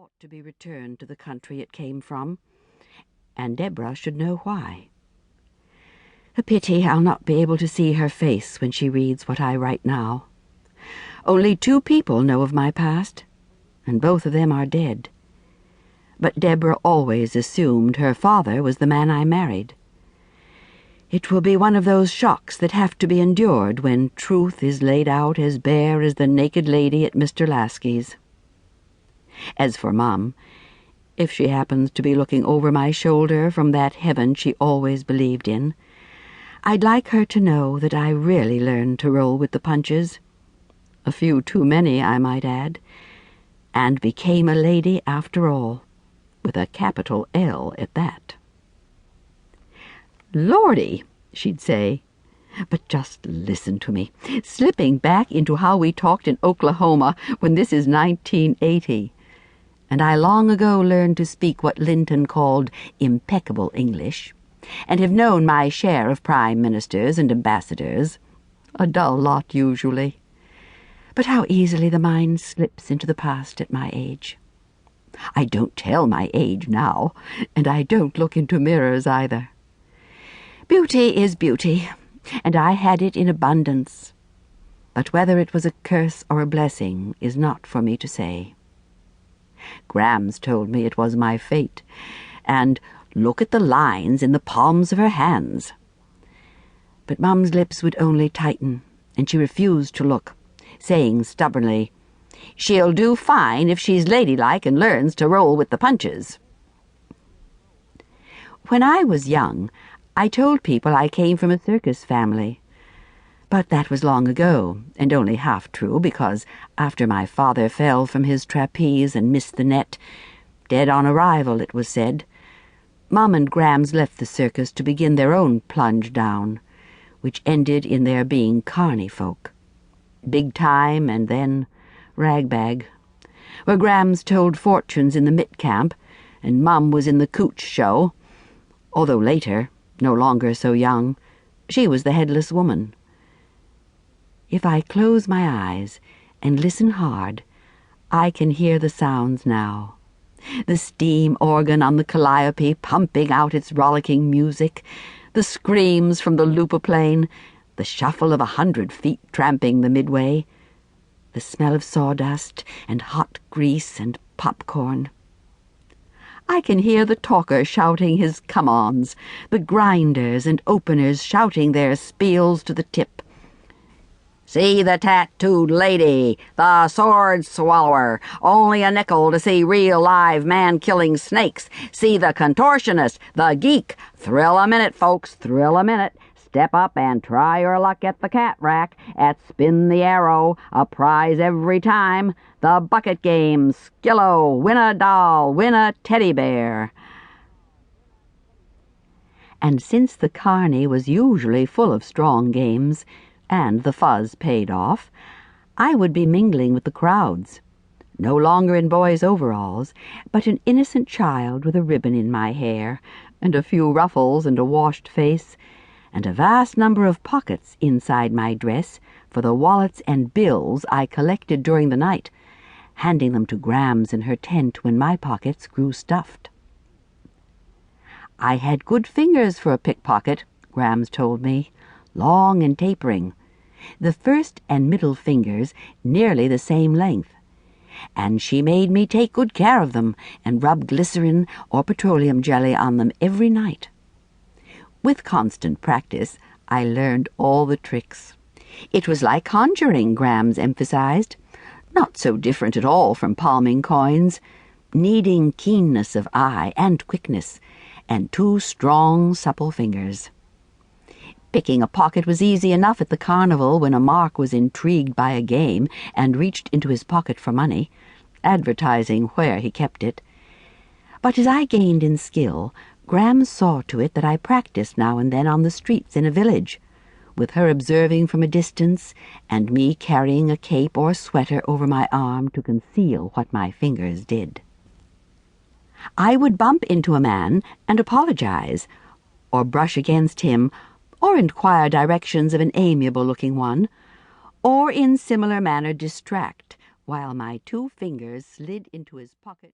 ought to be returned to the country it came from, and Deborah should know why. A pity I'll not be able to see her face when she reads what I write now. Only 2 people know of my past, and both of them are dead. But Deborah always assumed her father was the man I married. It will be one of those shocks that have to be endured when truth is laid out as bare as the naked lady at Mr. Lasky's. As for Mum, if she happens to be looking over my shoulder from that heaven she always believed in, I'd like her to know that I really learned to roll with the punches, a few too many, I might add, and became a lady after all, with a capital L at that. "Lordy," she'd say, "but just listen to me, slipping back into how we talked in Oklahoma when this is 1980. And I long ago learned to speak what Linton called impeccable English, and have known my share of prime ministers and ambassadors, a dull lot usually. But how easily the mind slips into the past at my age. I don't tell my age now, and I don't look into mirrors either. Beauty is beauty, and I had it in abundance. But whether it was a curse or a blessing is not for me to say. Grams told me it was my fate, and look at the lines in the palms of her hands. But Mum's lips would only tighten, and she refused to look, saying stubbornly, "She'll do fine if she's ladylike and learns to roll with the punches." When I was young, I told people I came from a circus family. But that was long ago, and only half true, because after my father fell from his trapeze and missed the net, dead on arrival, it was said, Mum and Grams left the circus to begin their own plunge down, which ended in their being carny folk. Big time and then ragbag, where Grams told fortunes in the mitt camp, and Mum was in the cooch show, although later, no longer so young, she was the headless woman. If I close my eyes and listen hard, I can hear the sounds now. The steam organ on the calliope pumping out its rollicking music, the screams from the loopoplane, the shuffle of 100 feet tramping the midway, the smell of sawdust and hot grease and popcorn. I can hear the talker shouting his come-ons, the grinders and openers shouting their spiels to the tip. "See the tattooed lady, the sword swallower, only a nickel to see real live man-killing snakes. See the contortionist, the geek. Thrill a minute, folks, thrill a minute. Step up and try your luck at the cat rack, at spin the arrow, a prize every time. The bucket game, skillo, win a doll, win a teddy bear." And since the carny was usually full of strong games, and the fuzz paid off, I would be mingling with the crowds, no longer in boys' overalls, but an innocent child with a ribbon in my hair, and a few ruffles and a washed face, and a vast number of pockets inside my dress for the wallets and bills I collected during the night, handing them to Grams in her tent when my pockets grew stuffed. I had good fingers for a pickpocket, Grams told me, long and tapering, the first and middle fingers nearly the same length, and she made me take good care of them and rub glycerin or petroleum jelly on them every night. With constant practice, I learned all the tricks. It was like conjuring, Grams emphasized, not so different at all from palming coins, needing keenness of eye and quickness, and 2 strong, supple fingers. Picking a pocket was easy enough at the carnival when a mark was intrigued by a game and reached into his pocket for money, advertising where he kept it. But as I gained in skill, Grams saw to it that I practiced now and then on the streets in a village, with her observing from a distance and me carrying a cape or sweater over my arm to conceal what my fingers did. I would bump into a man and apologize, or brush against him, or inquire directions of an amiable-looking one, or in similar manner distract, while my 2 fingers slid into his pocket.